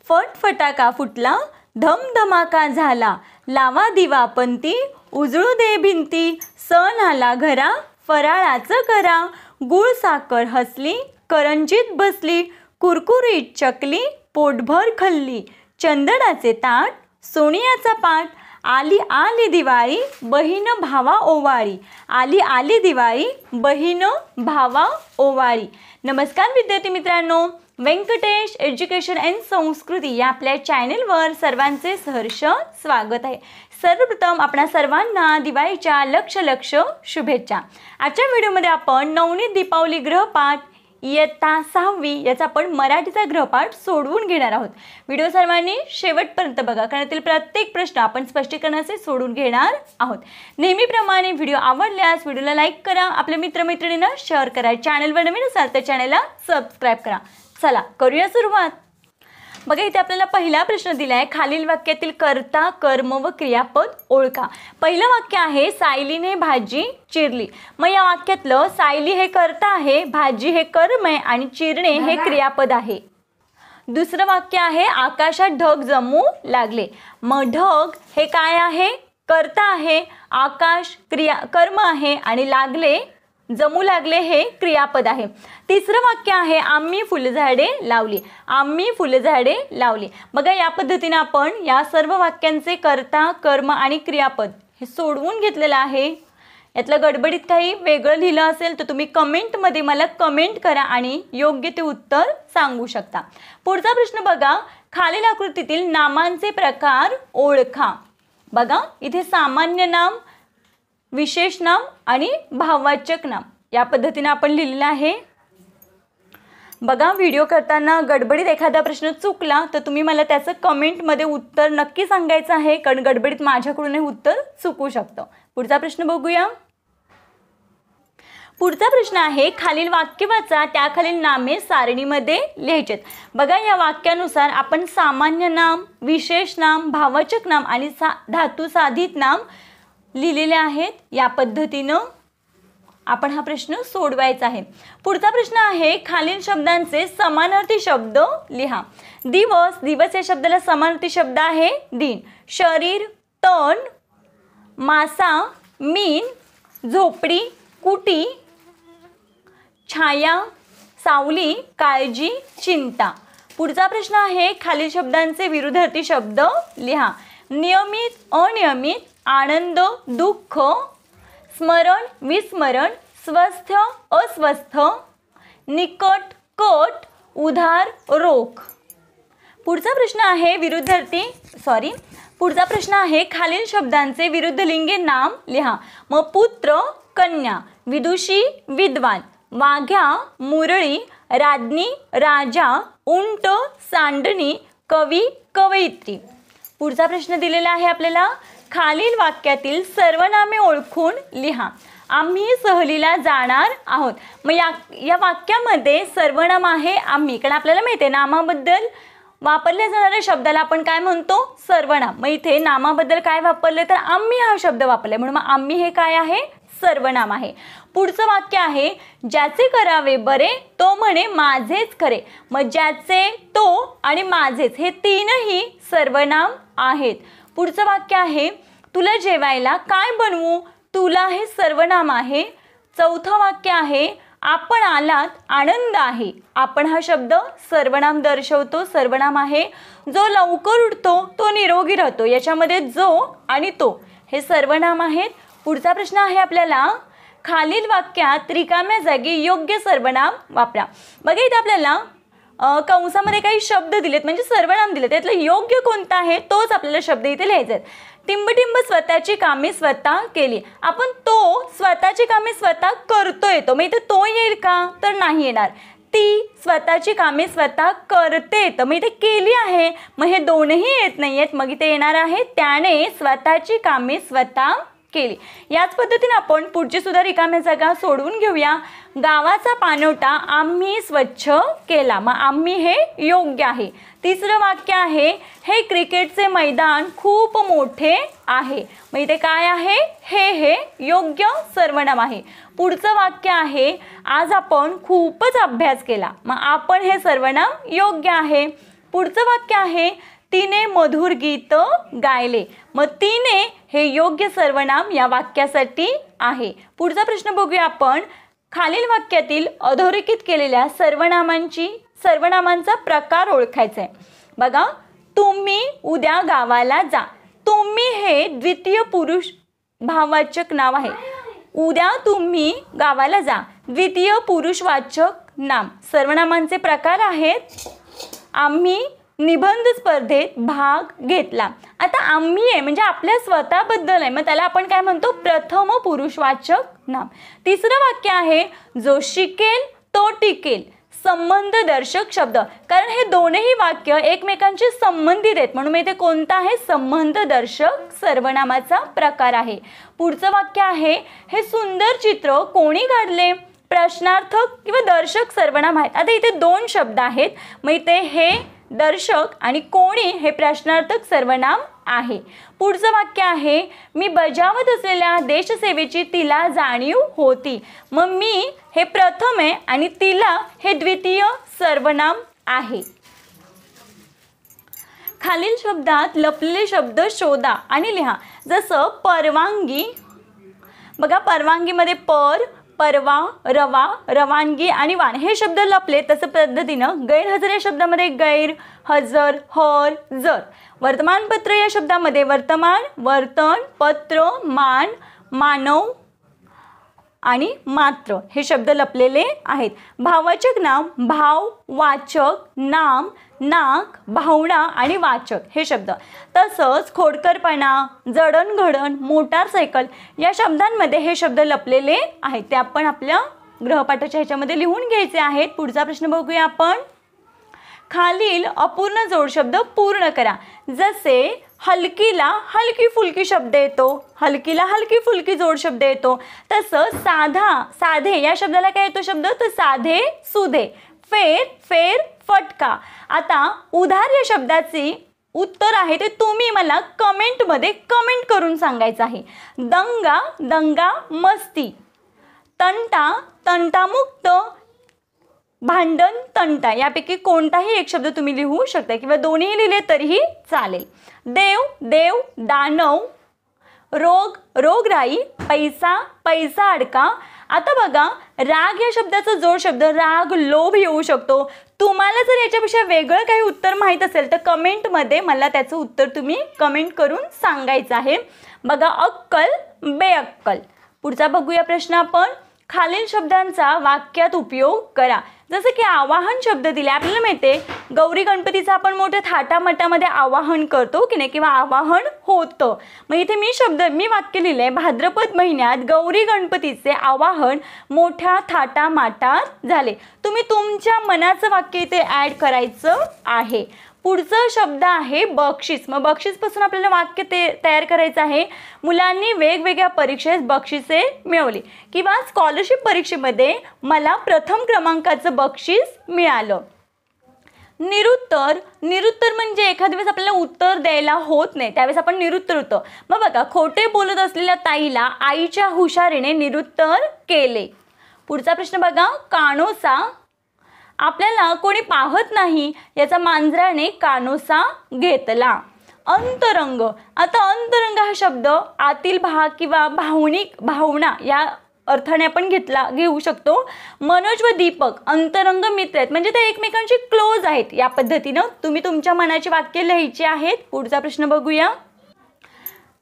फटफटाका फुटला, धमधमाका झाला, लावा दिवा पंती, उजळू दे भिंती, सण आला घरा, फराळाचं करा, गुळ साखर हसली, करंजीत बसली, कुरकुरीत चकली, पोटभर खाल्ली, चंदनाचे ताट, सोनियाचा पाट, आली आली दिवाळी, बहीण भावा ओवाळी, आली आली दिवाळी, बहीण भावा ओवाळी. नमस्कार विद्यार्थी मित्रांनो, व्यंकटेश एज्युकेशन अँड संस्कृती या आपल्या चॅनलवर सर्वांचे सहर्ष स्वागत आहे. सर्वप्रथम आपणा सर्वांना दिवाळीच्या लक्ष शुभेच्छा. आजच्या व्हिडिओमध्ये आपण नवनीत दीपावली गृहपाठ इयत्ता 6वी याचा आपण मराठीचा गृहपाठ सोडवून घेणार आहोत. व्हिडिओ सर्वांनी शेवटपर्यंत बघा, कारण यातील प्रत्येक प्रश्न आपण स्पष्टीकरणाचे सोडून घेणार आहोत. नेहमीप्रमाणे व्हिडिओ आवडल्यास व्हिडिओला लाईक करा, आपल्या मित्रमैत्रिणींना शेअर करा, चॅनलवर नवीन असाल तर चॅनलला सबस्क्राईब करा. चला करूया सुरुवात. बघा इथे आपल्याला पहिला प्रश्न दिला आहे, खालील वाक्यातील कर्ता कर्म व क्रियापद ओळखा. पहिलं वाक्य आहे सायलीने भाजी चिरली. मग या वाक्यातलं सायली हे कर्ता आहे, भाजी हे कर्म आहे आणि चिरणे हे क्रियापद आहे. दुसरं वाक्य आहे आकाशात ढग जमू लागले. मग ढग हे काय आहे? कर्ता आहे, आकाश कर्म आहे आणि लागले जमू लागले हे क्रियापद आहे. तिसरं वाक्य आहे आम्ही फुलझाडे लावली. आम्ही फुलझाडे लावली. बघा या पद्धतीने आपण या सर्व वाक्यांचे कर्ता कर्म आणि क्रियापद हे सोडवून घेतलेलं आहे. यातलं गडबडीत काही वेगळं लिहिलं असेल तर तुम्ही कमेंटमध्ये मला कमेंट करा आणि योग्य ते उत्तर सांगू शकता. पुढचा प्रश्न बघा, खालील आकृतीतील नामांचे प्रकार ओळखा. बघा इथे सामान्य नाम, विशेष नाम आणि भाववाचक नाम या पद्धतीने आपण लिहिलेलं आहे. बघा व्हिडिओ करताना गडबडीत एखादा प्रश्न चुकला तर तुम्ही मला त्याचं कमेंटमध्ये उत्तर नक्की सांगायचं आहे, कारण गडबडीत माझ्याकडून हे उत्तर चुकू शकतं. पुढचा प्रश्न बघूया. पुढचा प्रश्न आहे खालील वाक्य वाचा, त्याखालील नामे सारणीमध्ये लिहायचेत. बघा या वाक्यानुसार आपण सामान्य नाम, विशेष नाम, भाववाचक नाम आणि धातू साधित नाम लिहिलेले आहेत. या पद्धतीनं आपण हा प्रश्न सोडवायचा आहे. पुढचा प्रश्न आहे खालील शब्दांचे समानार्थी शब्द लिहा. दिवस, दिवस या शब्दाला समानार्थी शब्द आहे दिन. शरीर, तण, मासा, मीन, झोपडी, कुटी, छाया, सावली, काळजी, चिंता. पुढचा प्रश्न आहे खालील शब्दांचे विरुद्धार्थी शब्द लिहा. नियमित, अनियमित, आनंद, दुःख, स्मरण, विस्मरण, स्वस्थ, अस्वस्थ, निकट, कट, उधार, रोख. पुढचा प्रश्न आहे पुढचा प्रश्न आहे खालील शब्दांचे विरुद्धलिंगी नाम लिहा. मग पुत्र, कन्या, विदुषी, विद्वान, वाघ्या, मुरळी, राज्ञी, राजा, उंट, सांडणी, कवी, कवयित्री. पुढचा प्रश्न दिलेला आहे आपल्याला, खालील वाक्यातील सर्वनामे ओळखून लिहा. आम्ही सहलीला जाणार आहोत. मग या वाक्यामध्ये सर्वनाम आहे आम्ही, कारण आपल्याला माहिती आहे नामाबद्दल वापरल्या जाणाऱ्या शब्दाला आपण काय म्हणतो? सर्वनाम. मग इथे नामाबद्दल काय वापरले तर आम्ही हा शब्द वापरला, म्हणून मग आम्ही हे काय आहे? सर्वनाम आहे. पुढचं वाक्य आहे ज्याचे करावे बरे तो म्हणे माझेच खरे. मग ज्याचे, तो आणि माझेच हे तीनही सर्वनाम आहेत. पुढचं वाक्य आहे तुला जेवायला काय बनवू? तुला हे सर्वनाम आहे. चौथं वाक्य आहे आपण आलात आनंद आहे. आपण हा शब्द सर्वनाम दर्शवतो, सर्वनाम आहे. जो लवकर उठतो तो निरोगी राहतो. याच्यामध्ये जो आणि तो हे सर्वनाम आहेत. पुढचा प्रश्न आहे आपल्याला खालील वाक्यात रिकाम्या जागी योग्य सर्वनाम वापरा. बघा इथे आपल्याला कंसामध्ये काही शब्द दिलेत, म्हणजे सर्वनाम दिले, त्यातलं योग्य कोणतं आहे तोच आपल्याला शब्द इथे लिहायचा आहे. टिंबटिंब स्वतःची कामे स्वतः केली. आपण तो स्वतःची कामे स्वतः करतोय, तो मग इथे तो येईल का? तर नाही येणार. ती स्वतःची कामे स्वतः करते, तर मग इथे केली आहे, मग हे दोनही येत नाही आहेत. मग इथे येणार आहे त्याने स्वतःची कामे स्वतः केली. याच पद्धतीने आपण पुढची सुद्धा रिकाम्या जागा सोडवून घेऊया. गावाचा पाणवठा आम्ही स्वच्छ केला. मग आम्ही हे योग्य आहे. तिसरं वाक्य आहे हे क्रिकेटचे मैदान खूप मोठे आहे. मग इथे काय आहे? हे योग्य सर्वनाम आहे. पुढचं वाक्य आहे आज आपण खूपच अभ्यास केला. मग आपण हे सर्वनाम योग्य आहे. पुढचं वाक्य आहे तिने मधुर गीत गायले. मग तिने हे योग्य सर्वनाम या वाक्यासाठी आहे. पुढचा प्रश्न बघूया आपण. खालील वाक्यातील अधोरेखित केलेल्या सर्वनामांचा प्रकार ओळखायचा आहे. बघा, तुम्ही उद्या गावाला जा. तुम्ही हे द्वितीय पुरुष भाववाचक नाव आहे. उद्या तुम्ही गावाला जा, द्वितीय पुरुषवाचक नाम. सर्वनामांचे प्रकार आहेत. आम्ही निबंध स्पर्धेत भाग घेतला. आता आम्ही आहे म्हणजे आपल्या स्वतःबद्दल आहे, मग त्याला आपण काय म्हणतो, प्रथम पुरुषवाचक नाम. तिसरं वाक्य आहे जो शिकेल तो टिकेल, संबंधदर्शक शब्द. कारण हे दोन्ही वाक्य एकमेकांशी संबंधित आहेत म्हणून इथे कोणता आहे, संबंधदर्शक सर्वनामाचा प्रकार आहे. पुढचं वाक्य आहे हे सुंदर चित्र कोणी काढले. प्रश्नार्थक किंवा दर्शक सर्वनाम आहेत. आता इथे दोन शब्द आहेत, मग इथे हे दर्शक आणि कोणी हे प्रश्नार्थक सर्वनाम आहे. पुढचं वाक्य आहे मी बजावत असलेल्या देशसेवेची तिला जाणीव होती. मग मी हे प्रथम आहे आणि तिला हे द्वितीय सर्वनाम आहे. खालील शब्दात लपलेले शब्द शोधा आणि लिहा. जसं परवानगी. बघा, परवानगीमध्ये परवा, रवा, रवानगी आणि वाण हे शब्द लपले. तसं पद्धतीनं गैरहजर या शब्दामध्ये गैर, हजर, हर, जर. वर्तमानपत्र या शब्दामध्ये वर्तमान, वर्तन, पत्र, मान, मानव आणि मात्र हे शब्द लपलेले आहेत. भाववाचक नाम भाव, वाचक नाम, नाक, भावना आणि वाचक हे शब्द. तसंच खोडकरपणा, जडणघडण, मोटारसायकल या शब्दांमध्ये हे शब्द लपलेले आहेत. ते आपण आपल्या गृहपाठाच्या ह्याच्यामध्ये लिहून घ्यायचे आहेत. पुढचा प्रश्न बघूया आपण. खालील अपूर्ण जोडशब्द पूर्ण करा. जसे हलकीला हलकी फुलकी शब्द येतो, हलकीला हलकी फुलकी जोडशब्द येतो. तसं साधे या शब्दाला काय येतो शब्द, तर साधे, सुधे. फेर, फेर, फटका. आता उधार या शब्दाची उत्तर आहे ते तुम्ही मला कमेंटमध्ये कमेंट करून सांगायचं आहे. दंगा, दंगा, मस्ती. तंटा, तंटामुक्त, भांडण, तंटा. यापैकी कोणताही एक शब्द तुम्ही लिहू शकता किंवा दोन्ही लिहिले तरीही चालेल. देव, देव, दानव. रोग, रोगराई. पैसा, पैसा अडका. आता बघा, राग या शब्दाचा जोड शब्द राग, लोभ येऊ शकतो. तुम्हाला जर याच्यापेक्षा वेगळं काही उत्तर माहीत असेल तर कमेंटमध्ये मला त्याचं उत्तर तुम्ही कमेंट करून सांगायचं आहे. बघा, अक्कल, बेअक्कल. पुढचा बघूया प्रश्न आपण. खालील शब्दांचा वाक्यात उपयोग करा. जसं की आवाहन शब्द दिले. आपल्याला माहिती आहे गौरी गणपतीचं आपण मोठ्या थाटामाटामध्ये आवाहन करतो की नाही, किंवा आवाहन होतं. मग इथे मी वाक्य लिहिलं आहे भाद्रपद महिन्यात गौरी गणपतीचे आवाहन मोठ्या थाटामाटात झाले. तुम्ही तुमच्या मनाचं वाक्य इथे ॲड करायचं आहे. पुढचा शब्द आहे बक्षीस. मग बक्षीसपासून आपल्याला वाक्य तयार करायचं आहे. मुलांनी वेगवेगळ्या परीक्षेत बक्षिसे मिळवली किंवा स्कॉलरशिप परीक्षेमध्ये मला प्रथम क्रमांकाचं बक्षीस मिळालं. निरुत्तर. निरुत्तर म्हणजे एखाद्या वेळेस आपल्याला उत्तर द्यायला होत नाही त्यावेळेस आपण निरुत्तर होतं. मग बघा, खोटे बोलत असलेल्या ताईला आईच्या हुशारीने निरुत्तर केले. पुढचा प्रश्न बघा, कानोसा. आपल्याला कोणी पाहत नाही याचा मांजराने कानोसा घेतला. अंतरंग. आता अंतरंग हा शब्द आतील भाग किंवा भावना या अर्थाने आपण घेऊ शकतो. मनोज व दीपक अंतरंग मित्र आहेत म्हणजे ते एकमेकांशी क्लोज आहेत. या पद्धतीनं तुम्ही तुमच्या मनाची वाक्य लिहायची आहेत. पुढचा प्रश्न बघूया.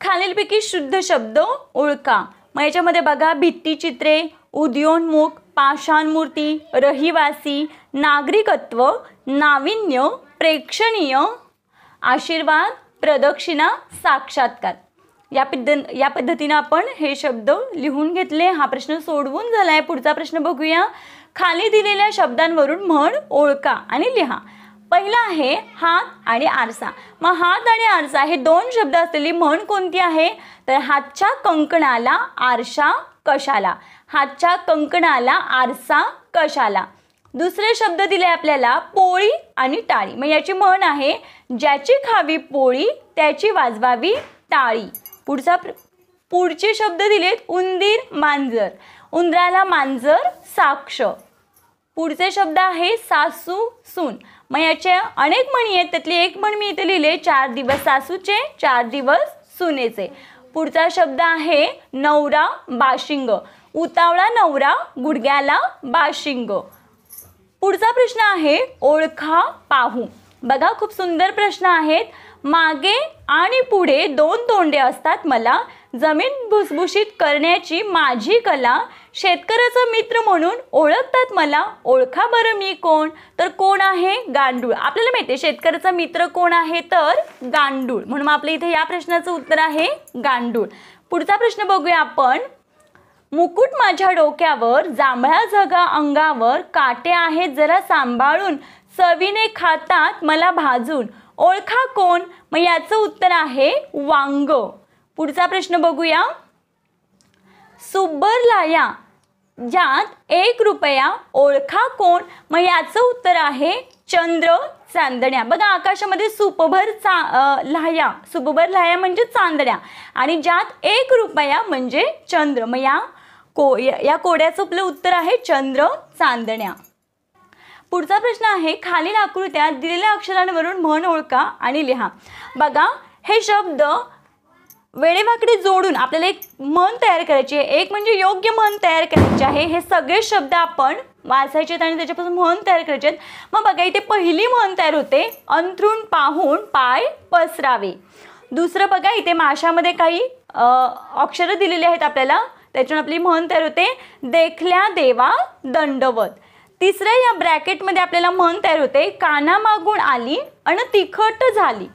खालीलपैकी शुद्ध शब्द ओळखा. मग याच्यामध्ये बघा, भित्तिचित्रे, उदयोन्मुख, पाषाण मूर्ती, रहिवासी, नागरिकत्व, नाविन्य, प्रेक्षणीय, आशीर्वाद, प्रदक्षिणा, साक्षात्कार. या पद्धतीनं आपण हे शब्द लिहून घेतले. हा प्रश्न सोडवून झाला आहे. पुढचा प्रश्न बघूया. खाली दिलेल्या शब्दांवरून म्हण ओळखा आणि लिहा. पहिला आहे हात आणि आरसा. मग हात आणि आरसा हे दोन शब्द असलेली म्हण कोणती आहे, तर हातच्या कंकणाला आरसा कशाला. हातच्या कंकणाला आरसा कशाला. दुसरे शब्द दिले आपल्याला पोळी आणि टाळी. मग याची म्हण आहे ज्याची खावी पोळी त्याची वाजवावी टाळी. पुढचे शब्द दिलेत उंदीर, मांजर. उंदराला मांजर साक्ष. पुढचे शब्द आहे सासू सून. मग याच्या अनेक म्हणी आहेत, त्यातली एक म्हण मी इथे लिहिले 4 दिवस सासूचे 4 दिवस सुनेचे. पुढचा शब्द आहे नवरा बाशिंग. उतावळा नवरा गुडघ्याला बाशिंग. पुढचा प्रश्न आहे ओळखा पाहू. बघा खूप सुंदर प्रश्न आहेत. मागे आणि पुढे 2 तोंडे असतात मला, जमीन भुसभुशीत करण्याची माझी कला, शेतकऱ्याचा मित्र म्हणून ओळखतात मला, ओळखा बरं मी कोण. तर कोण आहे? गांडूळ. आपल्याला माहिती आहे शेतकऱ्याचा मित्र कोण आहे, तर गांडूळ. म्हणून आपल्या इथे या प्रश्नाचं उत्तर आहे गांडूळ. पुढचा प्रश्न बघूया आपण. मुकुट माझ्या डोक्यावर, जांभळा झगा अंगावर, काटे आहेत जरा सांभाळून, चवीने खातात मला भाजून, ओळखा कोण. मग याचं उत्तर आहे वांग. पुढचा प्रश्न बघूया. सुब्बर लाया ज्यात 1 रुपया, ओळखा कोण. मग याचं उत्तर आहे चंद्र चांदण्या. बघा आकाशामध्ये सुपभर लाया, सुपभर लाया म्हणजे चांदण्या, आणि ज्यात 1 रुपया म्हणजे चंद्र. मग या कोड्याचं आपलं उत्तर आहे चंद्र चांदण्या. पुढचा प्रश्न आहे खालील आकृत्यात दिलेल्या अक्षरांवरून म्हण ओळखा आणि लिहा. बघा हे शब्द वेडेवाकडे जोडून आपल्याला एक म्हण तयार करायची आहे. एक म्हणजे योग्य म्हण तयार करायची आहे. हे सगळे शब्द आपण वाचायचे आहेत आणि त्याच्यापासून म्हण तयार करायचे आहेत. मग बघा इथे पहिली म्हण तयार होते अंथरूण पाहून पाय पसरावे. दुसरं बघा इथे माशामध्ये काही अक्षरं दिलेली आहेत आपल्याला, त्याच्यातून आपली म्हण तयार होते देखल्या देवा दंडवत. तिसरं या ब्रॅकेटमध्ये आपल्याला म्हण तयार होते कानामागून आली आणि तिखट झाली.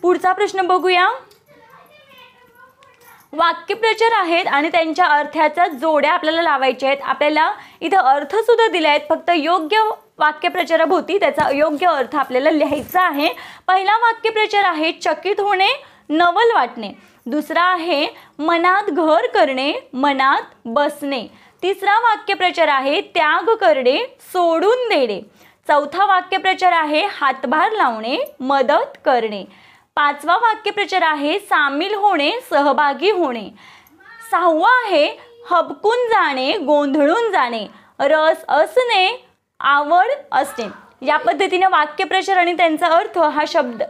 पुढचा प्रश्न बघूया. वाक्यप्रचार आहेत आणि त्यांच्या अर्थाच्या जोड्या आपल्याला लावायच्या आहेत. आपल्याला इथं अर्थ सुद्धा दिले आहेत, फक्त योग्य वाक्यप्रचाराभोवती त्याचा योग्य अर्थ आपल्याला लिहायचा आहे. पहिला वाक्यप्रचार आहे चकित होणे, नवल वाटणे. दुसरा आहे मनात घर करणे, मनात बसणे. तिसरा वाक्यप्रचार आहे त्याग करणे, सोडून देणे. चौथा वाक्यप्रचार आहे हातभार लावणे, मदत करणे. पाचवा वाक्यप्रचार आहे सामील होणे, सहभागी होणे. सहावा आहे हबकून जाणे, गोंधळून जाणे, रस असणे, आवड असणे. या पद्धतीने वाक्यप्रचार आणि त्यांचा अर्थ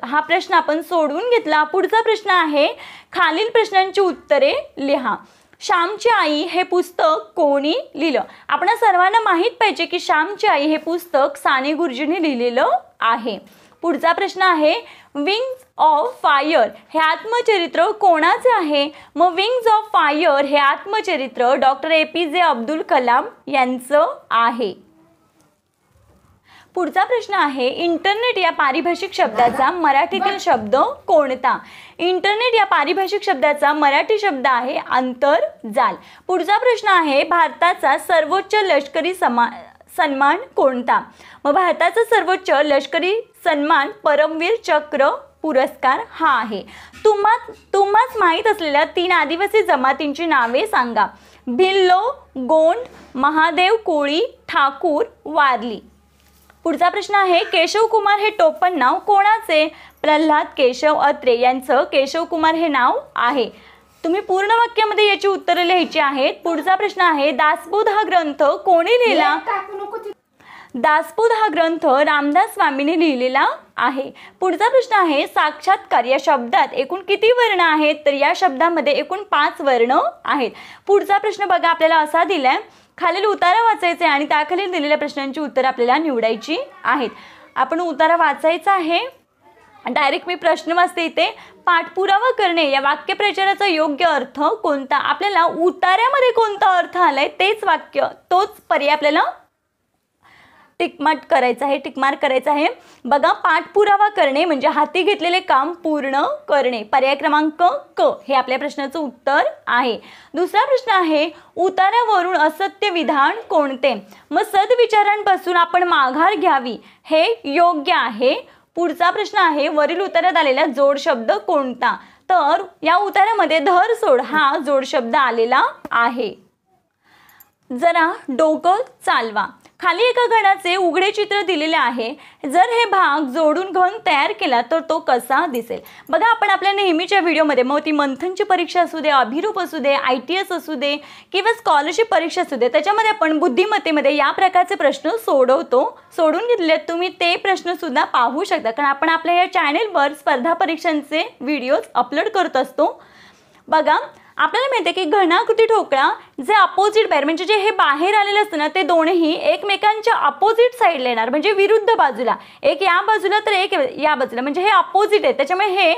हा प्रश्न आपण सोडवून घेतला. पुढचा प्रश्न आहे खालील प्रश्नांची उत्तरे लिहा. श्यामची आई हे पुस्तक कोणी लिहिलं. आपण सर्वांना माहीत पाहिजे की श्यामची आई हे पुस्तक साने गुरुजींनी लिहिलेलं आहे. पुढचा प्रश्न आहे विंग्स ऑफ फायर हे आत्मचरित्र कोणाचे आहे. मग विंग्स ऑफ फायर हे आत्मचरित्र डॉक्टर APJ अब्दुल कलाम यांचं आहे. पुढचा प्रश्न आहे इंटरनेट या पारिभाषिक शब्दाचा मराठीतील शब्द कोणता. इंटरनेट या पारिभाषिक शब्दाचा मराठी शब्द आहे आंतरजाल. पुढचा प्रश्न आहे भारताचा सर्वोच्च लष्करी सन्मान कोणता. मग भारताचा सर्वोच्च लष्करी सन्मान परमवीर चक्र पुरस्कार हा आहे. तुम्हाच माहीत असलेल्या 3 आदिवासी जमातींची नावे सांगा. भिल्लो, गोंड, महादेव कोळी, ठाकूर, वारली. पुढचा प्रश्न आहे केशव कुमार हे टोपण नाव कोणाचे. प्रल्हाद केशव अत्रे यांचं केशव कुमार हे नाव आहे. तुम्ही पूर्ण वाक्यामध्ये याची उत्तरे लिहायची आहेत. पुढचा प्रश्न आहे दासबोध हा ग्रंथ कोणी लिहिला. दासबोध हा ग्रंथ रामदास स्वामींनी लिहिलेला आहे. पुढचा प्रश्न आहे साक्षात्कार या शब्दात एकूण किती वर्ण आहेत. तर या शब्दामध्ये एकूण 5 वर्ण आहेत. पुढचा प्रश्न बघा आपल्याला असा दिलाय खालील उतारा वाचायचे आणि त्याखालील दिलेल्या प्रश्नांची उत्तरं आपल्याला निवडायची आहेत. आपण उतारा वाचायचा आहे. डायरेक्ट मी प्रश्न वाचते इथे. पाठपुरावा करणे या वाक्यप्रचाराचा योग्य अर्थ कोणता. आपल्याला उतार्यामध्ये कोणता अर्थ आलाय तेच वाक्य तोच पर्याय आपल्याला टिकमार्क करायचा आहे. बघा पाठपुरावा करणे म्हणजे हाती घेतलेले काम पूर्ण करणे. पर्याय क्रमांक क हे आपल्या प्रश्नाचं उत्तर आहे. दुसरा प्रश्न आहे उतार्यावरून असत्य विधान कोणते. मग सद्विचारांपासून आपण माघार घ्यावी हे योग्य आहे. पुढचा प्रश्न आहे वरील उतार्यात आलेला जोड शब्द कोणता. तर या उतार्यामध्ये धर सोड हा जोड शब्द आलेला आहे. जरा डोकं चालवा. खाली एका घनाचे उघडे चित्र दिलेले आहे. जर हे भाग जोडून घन तयार केला तर तो कसा दिसेल. बघा आपण आपल्या नेहमीच्या व्हिडिओमध्ये मग ती मंथनची परीक्षा असू दे, अभिरूप असू दे, ITS असू दे किंवा स्कॉलरशिप परीक्षा असू दे, त्याच्यामध्ये आपण बुद्धिमत्तेमध्ये या प्रकारचे प्रश्न सोडून घेतले. तुम्ही ते प्रश्न सुद्धा पाहू शकता, कारण आपण आपल्या या चॅनेलवर स्पर्धा परीक्षांचे व्हिडिओज अपलोड करत असतो. बघा आपल्याला माहिती आहे की घनाकृती ठोकळा जे अपोजिट बाहेर म्हणजे जे हे बाहेर आलेलं असतं ना, ते दोनही एकमेकांच्या अपोजिट साईडला येणार, म्हणजे विरुद्ध बाजूला. एक या बाजूला तर एक या बाजूला, म्हणजे हे अपोजिट आहे. त्याच्यामुळे हे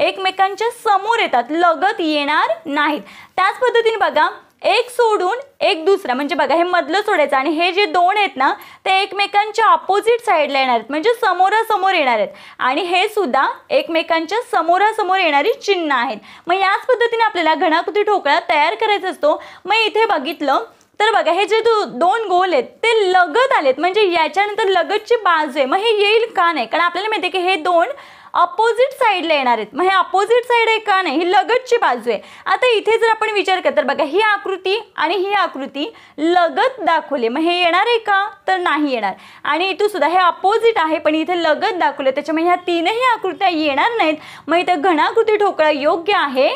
एकमेकांच्या समोर येतात, लगत येणार नाहीत. त्याच पद्धतीने बघा एक सोडून एक दुसरा, म्हणजे बघा हे मधलं सोडायचं आणि हे जे दोन आहेत ना ते एकमेकांच्या अपोजिट साईडला येणार आहेत, म्हणजे समोरासमोर येणार आहेत. आणि हे सुद्धा एकमेकांच्या समोरासमोर येणारी चिन्ह आहेत. मग याच पद्धतीने आपल्याला घनाकृती ठोकळा तयार करायचा असतो. मग इथे बघितलं तर बघा हे जे दोन गोल आहेत ते लगत आलेत, म्हणजे याच्यानंतर लगतची बाजू आहे. मग हे येईल का नाही, कारण आपल्याला माहिती आहे की हे दोन अपोजिट साईडला येणार आहेत. मग हे अपोजिट साईड आहे का नाही, ही लगतची बाजू आहे. आता इथे जर आपण विचार केला तर बघा ही आकृती आणि ही आकृती लगत दाखवली, मग हे येणार आहे का तर नाही येणार. आणि इथं सुद्धा हे अपोजिट आहे पण इथे लगत दाखवले, त्याच्यामुळे ह्या तीनही आकृत्या येणार नाहीत. मग इथे घनाकृती ठोकळा योग्य आहे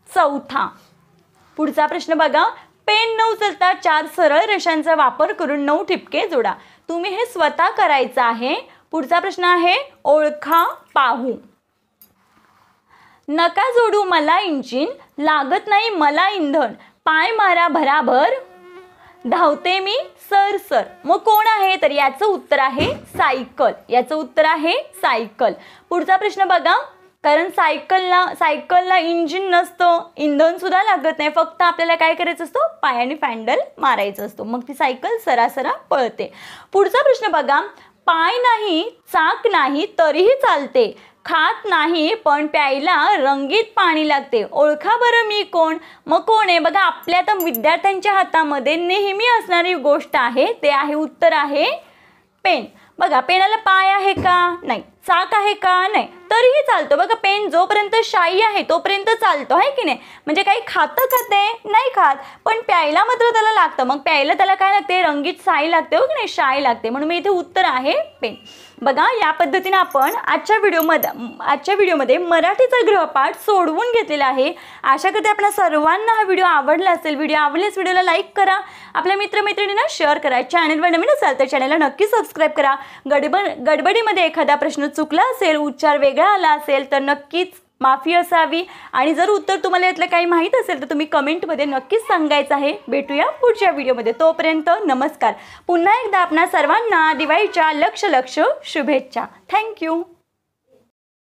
चौथा. पुढचा प्रश्न बघा, पेन न उचलता 4 सरळ रेषांचा वापर करून 9 ठिपके जोडा. तुम्ही हे स्वतः करायचं आहे. पुढचा प्रश्न आहे ओळखा पाहू. नका जोडू मला इंजिन, लागत नाही मला इंधन, पाय मारा भराभर, धावते मी सरसर. मग कोण आहे तर याचं उत्तर आहे सायकल. याचं उत्तर आहे सायकल. पुढचा प्रश्न बघा, कारण सायकलला इंजिन नसतं, इंधन सुद्धा लागत नाही, फक्त आपल्याला काय करायचं असतं पायाने फॅन्डल मारायचं असतो, मग ती सायकल सरासरा पळते. पुढचा प्रश्न बघा, पाय नाही चाक नाही तरीही चालते, खात नाही पण प्यायला रंगीत पाणी लागते, ओळखा बरं मी कोण. मग कोण आहे बघा, आपल्या तर विद्यार्थ्यांच्या हातामध्ये नेहमी असणारी गोष्ट आहे, ते आहे उत्तर आहे पेन. बघा पेनाला पाय आहे का नाही, चाक आहे का नाही, तरीही चालतो. बघा पेन जोपर्यंत शाई आहे तोपर्यंत चालतो आहे की नाही, म्हणजे काही खाते नाही खात पण प्यायला मात्र त्याला लागतं. मग प्यायला त्याला काय लागते, रंगीत शाई लागते हो की नाही, शाई लागते, म्हणून मी इथे उत्तर आहे पेन. बघा या पद्धतीने आपण आजच्या व्हिडिओमध्ये मराठीचा गृहपाठ सोडवून घेतलेला आहे. आशा करते आपल्या सर्वांना हा व्हिडिओ आवडला असेल. व्हिडिओ आवडल्यास व्हिडिओला लाईक करा, आपल्या मित्रमैत्रिणींना शेअर करा. चॅनलवर नवीन असाल तर चॅनलला नक्की सबस्क्राईब करा. गडबडीमध्ये एखादा प्रश्न चुकला असेल, उच्चार वेगळा आला असेल तर नक्कीच माफी असावी. आणि जर उत्तर तुम्हाला यातलं काही माहीत असेल तर तुम्ही कमेंटमध्ये नक्कीच सांगायचं आहे. भेटूया पुढच्या व्हिडिओमध्ये. तोपर्यंत नमस्कार. पुन्हा एकदा आपणा सर्वांना दिवाळीच्या लक्ष शुभेच्छा. थँक्यू.